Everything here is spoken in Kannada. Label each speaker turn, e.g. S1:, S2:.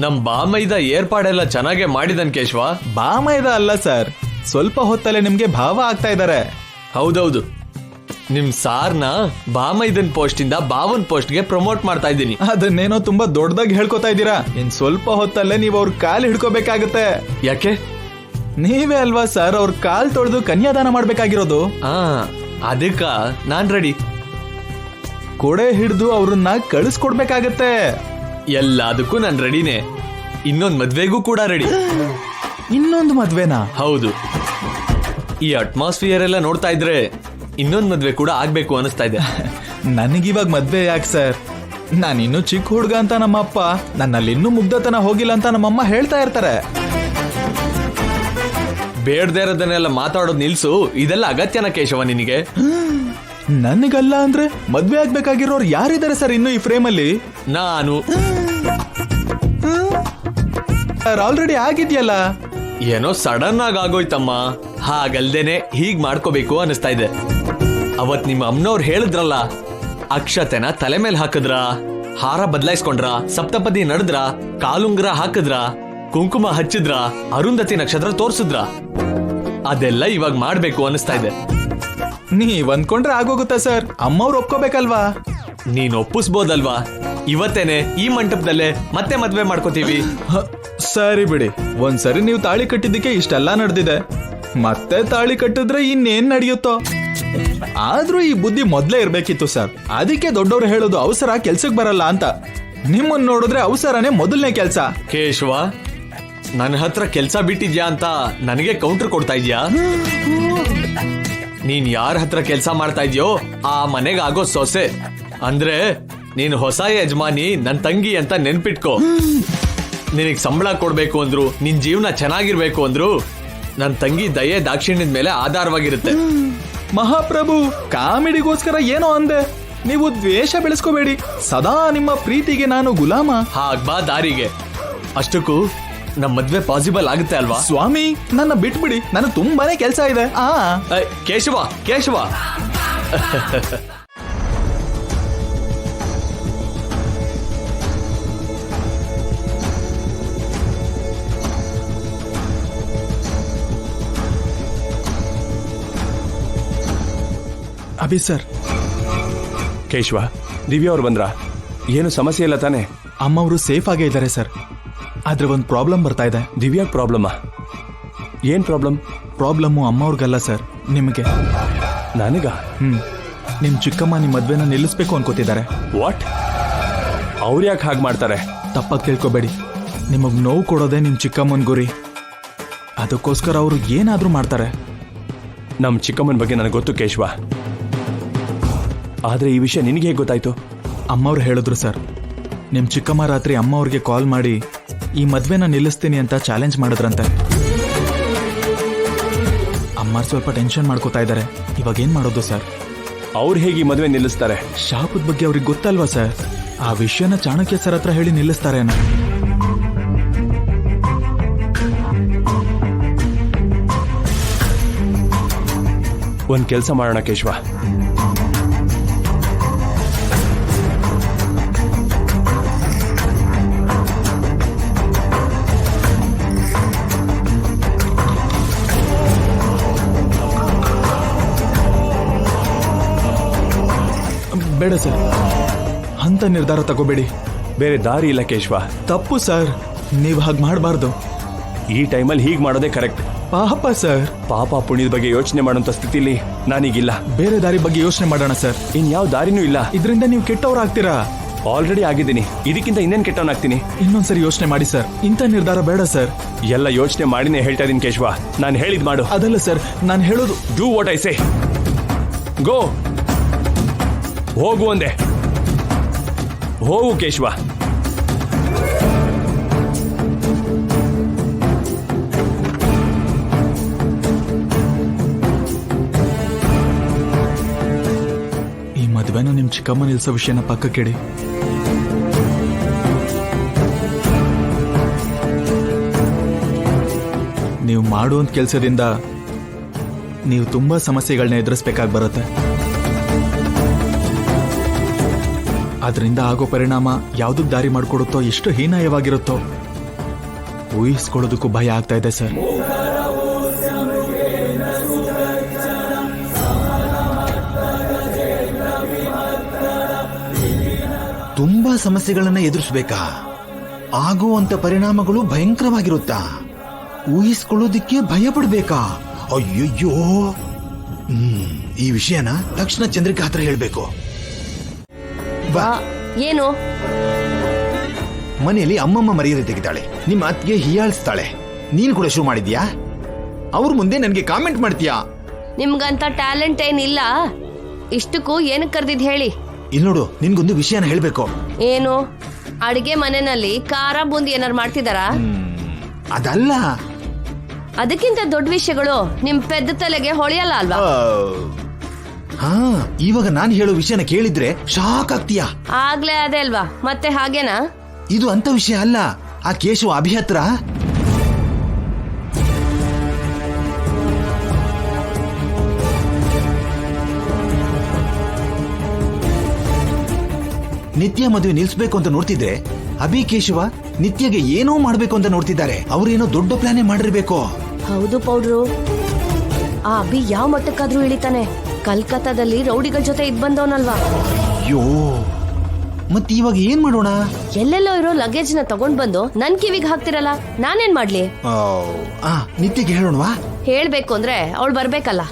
S1: ನಮ್ ಬಾಮೈದ ಏರ್ಪಾಡೆಲ್ಲ ಚೆನ್ನಾಗೆ ಮಾಡಿದನ್ ಕೇಶವ.
S2: ಬಾಮೈದ ಅಲ್ಲ ಸರ್, ಸ್ವಲ್ಪ ಹೊತ್ತಲ್ಲೇ ನಿಮ್ಗೆ ಭಾವ ಆಗ್ತಾ ಇದ್ದಾರೆ.
S1: ಹೌದೌದು, ನಿಮ್ ಸಾರ್ನ ಬಾಮೈದನ್ ಪೋಸ್ಟ್ ಇಂದ ಬಾವನ್ ಪೋಸ್ಟ್ ಗೆ ಪ್ರಮೋಟ್ ಮಾಡ್ತಾ ಇದ್ದೀನಿ.
S2: ಅದನ್ನೇನೋ ತುಂಬಾ ದೊಡ್ಡದಾಗಿ ಹೇಳ್ಕೊತಾ ಇದ್ದೀರಾ. ಇನ್ ಸ್ವಲ್ಪ ಹೊತ್ತಲ್ಲೇ ನೀವು ಅವ್ರ ಕಾಲ್ ಹಿಡ್ಕೋಬೇಕಾಗತ್ತೆ.
S1: ಯಾಕೆ?
S2: ನೀವೇ ಅಲ್ವಾ ಸರ್ ಅವ್ರ ಕಾಲ್ ತೊಳೆದು ಕನ್ಯಾದಾನ ಮಾಡ್ಬೇಕಾಗಿರೋದು.
S1: ಅದಕ್ಕ ನಾನ್ ರೆಡಿ.
S2: ಕೊಡೆ ಹಿಡಿದು ಅವ್ರನ್ನ ಕಳಿಸ್ಕೊಡ್ಬೇಕಾಗತ್ತೆ.
S1: ಎಲ್ಲದಕ್ಕೂ ನಾನ್ ರೆಡಿನೇ. ಇನ್ನೊಂದ್ ಮದ್ವೆಗೂ ಕೂಡ ರೆಡಿ.
S2: ಇನ್ನೊಂದು ಮದ್ವೆನಾ?
S1: ಹೌದು. ಈ ಅಟ್ಮಾಸ್ಫಿಯರ್ ಎಲ್ಲ ನೋಡ್ತಾ ಇದ್ರೆ ಇನ್ನೊಂದ್ ಮದ್ವೆ ಕೂಡ ಆಗ್ಬೇಕು ಅನಿಸ್ತಾ ಇದೆ.
S2: ನನಗಿವಾಗ ಮದ್ವೆ ಯಾಕೆ ಸರ್? ನಾನಿನ್ನೂ ಚಿಕ್ಕ ಹುಡುಗ ಅಂತ ನಮ್ಮಪ್ಪ, ನನ್ನಲ್ಲಿ ಇನ್ನೂ ಮುಗ್ಧತನ ಹೋಗಿಲ್ಲ ಅಂತ ನಮ್ಮಮ್ಮ ಹೇಳ್ತಾ ಇರ್ತಾರೆ.
S1: ಬೇಡದೇ ಇರೋದನ್ನೆಲ್ಲ ಮಾತಾಡೋದು ನಿಲ್ಸು. ಇದೆಲ್ಲ ಅಗತ್ಯನ ಕೇಶವ ನಿನಗೆ?
S2: ನನಗಲ್ಲ ಅಂದ್ರೆ ಮದ್ವೆ ಆಗ್ಬೇಕಾಗಿರೋರು ಯಾರಿದ್ದಾರೆ ಸರ್ ಇನ್ನು ಈ ಫ್ರೇಮ್ ಅಲ್ಲಿ?
S1: ನಾನು.
S2: ಆಲ್ರೆಡಿ ಆಗಿದ್ಯಲ್ಲ.
S1: ಏನೋ ಸಡನ್ ಆಗಿ ಆಗೋಯ್ತಮ್ಮ. ಹಾಗಲ್ದೇನೆ ಹೀಗ್ ಮಾಡ್ಕೋಬೇಕು ಅನಿಸ್ತಾ ಇದೆ. ಅವತ್ ನಿಮ್ಮ ಅಮ್ಮನವ್ರು ಹೇಳಿದ್ರಲ್ಲ, ಅಕ್ಷತೆನ ತಲೆ ಮೇಲೆ ಹಾಕಿದ್ರ, ಹಾರ ಬದಲಾಯಿಸ್ಕೊಂಡ್ರ, ಸಪ್ತಪದಿ ನಡೆದ್ರ, ಕಾಲುಂಗ್ರ ಹಾಕಿದ್ರ, ಕುಂಕುಮ ಹಚ್ಚಿದ್ರ, ಅರುಂಧತಿ ನಕ್ಷತ್ರ ತೋರ್ಸಿದ್ರ, ಅದೆಲ್ಲ ಇವಾಗ ಮಾಡ್ಬೇಕು ಅನಿಸ್ತಾ ಇದೆ.
S2: ನೀವ್ ಅಂದ್ಕೊಂಡ್ರೆ ಆಗೋಗುತ್ತಾ ಸರ್? ಅಮ್ಮವ್ರು ಒಪ್ಕೋಬೇಕಲ್ವಾ?
S1: ನೀನ್ ಒಪ್ಪಿಸ್ಬೋದಲ್ವಾ? ಇವತ್ತೇನೆ ಈ ಮಂಟಪದಲ್ಲೇ ಮತ್ತೆ ಮದ್ವೆ ಮಾಡ್ಕೋತೀವಿ.
S2: ಸರಿ ಬಿಡಿ, ಒಂದ್ಸರಿ ನೀವು ತಾಳಿ ಕಟ್ಟಿದ್ದಕ್ಕೆ ಇಷ್ಟೆಲ್ಲ ನಡೆದಿದೆ, ಮತ್ತೆ ತಾಳಿ ಕಟ್ಟಿದ್ರೆ ಇನ್ನೇನ್ ನಡೆಯುತ್ತೋ. ಆದ್ರೂ ಈ ಬುದ್ಧಿ ಮೊದ್ಲೇ ಇರ್ಬೇಕಿತ್ತು ಸರ್. ಅದಕ್ಕೆ ದೊಡ್ಡವ್ರು ಹೇಳೋದು ಅವಸರ ಕೆಲ್ಸಕ್ ಬರಲ್ಲ ಅಂತ. ನಿಮ್ಮನ್ನ ನೋಡಿದ್ರೆ ಅವಸರನೇ ಮೊದಲನೇ ಕೆಲ್ಸ.
S1: ಕೇಶವ, ನನ್ನ ಹತ್ರ ಕೆಲ್ಸ ಬಿಟ್ಟಿದ್ಯಾ ಅಂತ ನನಗೆ ಕೌಂಟರ್ ಕೊಡ್ತಾ ಇದ್ಯಾ? ನೀನ್ ಯಾರ ಹತ್ರ ಕೆಲ್ಸ ಮಾಡ್ತಾ ಇದ್ಯೋ ಆ ಮನೆಗೆ ಆಗೋ ಸೊಸೆ. ಅಂದ್ರೆ ನೀನ್ ಹೊಸ ಯಜಮಾನಿ, ನನ್ ತಂಗಿ ಅಂತ ನೆನ್ಪಿಟ್ಕೋ. ನಿನಗ್ ಸಂಬಳ ಕೊಡ್ಬೇಕು ಅಂದ್ರು, ನಿನ್ ಜೀವನ ಚೆನ್ನಾಗಿರ್ಬೇಕು ಅಂದ್ರು ನನ್ ತಂಗಿ ದಯೆ ದಾಕ್ಷಿಣ್ಯದ ಮೇಲೆ ಆಧಾರವಾಗಿರುತ್ತೆ.
S2: ಮಹಾಪ್ರಭು, ಕಾಮಿಡಿಗೋಸ್ಕರ ಏನೋ ಅಂದೆ. ನೀವು ದ್ವೇಷ ಬೆಳೆಸ್ಕೋಬೇಡಿ. ಸದಾ ನಿಮ್ಮ ಪ್ರೀತಿಗೆ ನಾನು ಗುಲಾಮ.
S1: ಹಾಗ್ಬಾ ದಾರಿಗೆ. ಅಷ್ಟಕ್ಕೂ ನಮ್ ಮದ್ವೆ ಪಾಸಿಬಲ್ ಆಗುತ್ತೆ ಅಲ್ವಾ?
S2: ಸ್ವಾಮಿ, ನನ್ನ ಬಿಟ್ಬಿಡಿ, ನನಗೆ ತುಂಬಾನೇ ಕೆಲಸ ಇದೆ.
S1: ಕೇಶವ, ಕೇಶವ.
S2: ಅಭಿ ಸರ್.
S3: ಕೇಶವ, ದಿವ್ಯಾ ಅವ್ರು ಬಂದ್ರ? ಏನು ಸಮಸ್ಯೆ ಇಲ್ಲ ತಾನೆ?
S2: ಅಮ್ಮವರು ಸೇಫ್ ಆಗೇ ಇದ್ದಾರೆ ಸರ್. ಆದ್ರೆ ಒಂದು ಪ್ರಾಬ್ಲಮ್ ಬರ್ತಾ ಇದೆ.
S3: ದಿವ್ಯಾ ಪ್ರಾಬ್ಲಮ್? ಏನ್ ಪ್ರಾಬ್ಲಮ್?
S2: ಪ್ರಾಬ್ಲಮ್ಮು ಅಮ್ಮವ್ರಿಗಲ್ಲ ಸರ್, ನಿಮಗೆ.
S3: ನನಗ?
S2: ನಿಮ್ ಚಿಕ್ಕಮ್ಮ ನಿಮ್ ಮದ್ವೆನ ನಿಲ್ಲಿಸ್ಬೇಕು ಅನ್ಕೋತಿದ್ದಾರೆ.
S3: ವಾಟ್? ಅವ್ರು ಯಾಕೆ ಹಾಗೆ ಮಾಡ್ತಾರೆ?
S2: ತಪ್ಪಾಗಿ ತಿಳ್ಕೊಬೇಡಿ. ನಿಮಗ್ ನೋವು ಕೊಡೋದೇ ನಿಮ್ ಚಿಕ್ಕಮ್ಮನ್ ಗುರಿ. ಅದಕ್ಕೋಸ್ಕರ ಅವರು ಏನಾದ್ರೂ ಮಾಡ್ತಾರೆ.
S3: ನಮ್ ಚಿಕ್ಕಮ್ಮನ ಬಗ್ಗೆ ನನಗೆ ಗೊತ್ತು ಕೇಶವ. ಆದ್ರೆ ಈ ವಿಷಯ ನಿನಗೆ ಹೇಗೆ ಗೊತ್ತಾಯ್ತು?
S2: ಅಮ್ಮವ್ರು ಹೇಳಿದ್ರು ಸರ್. ನಿಮ್ ಚಿಕ್ಕಮ್ಮ ರಾತ್ರಿ ಅಮ್ಮ ಅವ್ರಿಗೆ ಕಾಲ್ ಮಾಡಿ ಈ ಮದ್ವೆನ ನಿಲ್ಲಿಸ್ತೀನಿ ಅಂತ ಚಾಲೆಂಜ್ ಮಾಡಿದ್ರಂತೆ. ಅಮ್ಮ ಸ್ವಲ್ಪ ಟೆನ್ಷನ್ ಮಾಡ್ಕೋತಾ ಇದ್ದಾರೆ. ಇವಾಗ ಏನ್ ಮಾಡೋದು ಸರ್?
S3: ಅವ್ರು ಹೇಗೆ ಈ ಮದುವೆ ನಿಲ್ಲಿಸ್ತಾರೆ?
S2: ಶಾಪದ ಬಗ್ಗೆ ಅವ್ರಿಗೆ ಗೊತ್ತಲ್ವಾ ಸರ್? ಆ ವಿಷಯನ ಚಾಣಕ್ಯ ಸರ್ ಹತ್ರ ಹೇಳಿ ನಿಲ್ಲಿಸ್ತಾರೇನೋ.
S3: ಒಂದ್ ಕೆಲಸ ಮಾಡೋಣ ಕೇಶವ.
S2: ಬೇಡ ಸರ್, ಅಂತ ನಿರ್ಧಾರ ತಗೋಬೇಡಿ.
S3: ಬೇರೆ ದಾರಿ ಇಲ್ಲ ಕೇಶವ.
S2: ತಪ್ಪು ಸರ್, ನೀವು ಹಾಗೆ ಮಾಡಬಾರ್ದು.
S3: ಈ ಟೈಮಲ್ಲಿ ಹೀಗೆ ಮಾಡೋದೇ ಕರೆಕ್ಟ್.
S2: ಪಾಪ ಸರ್.
S3: ಪಾಪ ಪುಣ್ಯದ ಬಗ್ಗೆ ಯೋಚನೆ ಮಾಡೋಂಥ ಸ್ಥಿತಿಲಿ ನಾನೀಗಿಲ್ಲ.
S2: ಬೇರೆ ದಾರಿ ಬಗ್ಗೆ ಯೋಚನೆ ಮಾಡೋಣ ಸರ್.
S3: ಇನ್ಯಾವ ದಾರಿನೂ ಇಲ್ಲ.
S2: ಇದರಿಂದ ನೀವು ಕೆಟ್ಟವ್ರಾಗ್ತೀರಾ.
S3: ಆಲ್ರೆಡಿ ಆಗಿದ್ದೀನಿ, ಇದಕ್ಕಿಂತ ಇನ್ನೇನು ಕೆಟ್ಟವನಾಗ್ತೀನಿ.
S2: ಇನ್ನೊಂದ್ಸರಿ ಯೋಚನೆ ಮಾಡಿ ಸರ್. ಇಂಥ ನಿರ್ಧಾರ ಬೇಡ ಸರ್.
S3: ಎಲ್ಲ ಯೋಚನೆ ಮಾಡಿನೇ ಹೇಳ್ತಾ ಇದೀನಿ ಕೇಶವ. ನಾನು ಹೇಳಿದ್ ಮಾಡು.
S2: ಅದಲ್ಲ ಸರ್, ನಾನು ಹೇಳೋದು.
S3: Do what I say. Go. ಹೋಗು ಅಂದೆ. ಹೋಗು ಕೇಶವ.
S2: ಈ ಮದುವೆನ ನಿಮ್ ಚಿಕ್ಕಮ್ಮ ನಿಲ್ಸೋ ವಿಷಯನ ಪಕ್ಕಕ್ಕಿಡಿ. ನೀವು ಮಾಡುವಂತ ಕೆಲಸದಿಂದ ನೀವು ತುಂಬಾ ಸಮಸ್ಯೆಗಳನ್ನ ಎದುರಿಸಬೇಕಾಗಿ ಬರುತ್ತೆ. ಅದರಿಂದ ಆಗೋ ಪರಿಣಾಮ ಯಾವುದಕ್ಕೆ ದಾರಿ ಮಾಡಿಕೊಡುತ್ತೋ, ಎಷ್ಟು ಹೀನಾಯವಾಗಿರುತ್ತೋ ಊಹಿಸ್ಕೊಳ್ಳೋದಕ್ಕೂ ಭಯ ಆಗ್ತಾ ಇದೆ ಸರ್.
S4: ತುಂಬಾ ಸಮಸ್ಯೆಗಳನ್ನ ಎದುರಿಸ್ಬೇಕಾ? ಆಗುವಂತ ಪರಿಣಾಮಗಳು ಭಯಂಕರವಾಗಿರುತ್ತಾ? ಊಹಿಸ್ಕೊಳ್ಳೋದಿಕ್ಕೆ ಭಯ ಪಡ್ಬೇಕಾ? ಅಯ್ಯಯ್ಯೋ. ಈ ವಿಷಯನ ತಕ್ಷಣ ಚಂದ್ರಿಕಾ ಹತ್ರ ಹೇಳ್ಬೇಕು. ಬಾ.
S5: ಏನು?
S4: ಮನೆಯಲ್ಲಿ ಅಮ್ಮಮ್ಮ ಮರ್ಯಾದೆ ತೆಗಿತಾಳೆ, ನಿಮ್ಮ ಅತ್ತಿಗೆ ಹೀಯಾಳಿಸ್ತಾಳೆ. ನೀನು ಕೂಡ ಶುರು ಮಾಡಿದ್ಯಾ? ಅವ್ರ ಮುಂದೆ ನನಗೆ ಕಾಮೆಂಟ್ ಮಾಡ್ತೀಯಾ?
S5: ನಿಮ್ಗಂತ ಟ್ಯಾಲೆಂಟ್ ಏನಿಲ್ಲ. ಇಷ್ಟಕ್ಕೂ ಏನಕ್ಕೆ ಕರ್ದಿದ್ ಹೇಳಿ.
S4: ಇಲ್ಲಿ ನೋಡು, ನಿನ್ಗೊಂದು ವಿಷಯನ ಹೇಳ್ಬೇಕು.
S5: ಏನು? ಅಡಿಗೆ ಮನೆಯಲ್ಲಿ ಖಾರ ಬೂಂದಿ ಏನಾರು ಮಾಡ್ತಿದಾರಾ?
S4: ಅದಲ್ಲ.
S5: ಅದಕ್ಕಿಂತ ದೊಡ್ಡ ವಿಷಯಗಳು ನಿಮ್ ಪೆದ್ದ ತಲೆಗೆ ಹೊಳೆಯಲ್ಲ ಅಲ್ವಾ?
S4: ಹಾ, ಇವಾಗ ನಾನು ಹೇಳೋ ವಿಷಯನ ಕೇಳಿದ್ರೆ ಶಾಕ್ ಆಗ್ತೀಯಾ?
S5: ಆಗ್ಲೇ ಅದೇ ಅಲ್ವಾ, ಮತ್ತೆ ಹಾಗೇನಾ?
S4: ಇದು ಅಂತ ವಿಷಯ ಅಲ್ಲ. ಆ ಕೇಶವ ಅಭಿ ಹತ್ರ ನಿತ್ಯ ಮದುವೆ ನಿಲ್ಸ್ಬೇಕು ಅಂತ ನೋಡ್ತಿದ್ರೆ, ಅಭಿ ಕೇಶವ ನಿತ್ಯಗೆ ಏನೋ ಮಾಡ್ಬೇಕು ಅಂತ ನೋಡ್ತಿದ್ದಾರೆ. ಅವ್ರೇನೋ ದೊಡ್ಡ ಪ್ಲಾನೇ ಮಾಡಿರ್ಬೇಕು.
S5: ಹೌದು ಪೌಡ್ರು. ಆ ಅಭಿ ಯಾವ ಮಟ್ಟಕ್ಕಾದ್ರೂ ಇಳಿತಾನೆ. ಕಲ್ಕತ್ತಾದಲ್ಲಿ ರೌಡಿಗಳ ಜೊತೆ ಇದ್ ಬಂದವನಲ್ವಾ?
S4: ಅಯ್ಯೋ, ಮತ್ತೆ ಇವಾಗ ಏನ್ ಮಾಡೋಣ?
S5: ಎಲ್ಲೆಲ್ಲೋ ಇರೋ ಲಗೇಜ್ ನ ತಗೊಂಡ್ ಬಂದು ನನ್ ಕಿವಿಗೆ ಹಾಕ್ತಿರಲ್ಲ, ನಾನೇನ್ ಮಾಡ್ಲಿ?
S4: ನಿತ್ಯಗೆ ಹೇಳೋಣವಾ?
S5: ಹೇಳ್ಬೇಕು ಅಂದ್ರೆ ಅವಳು ಬರ್ಬೇಕಲ್ಲ.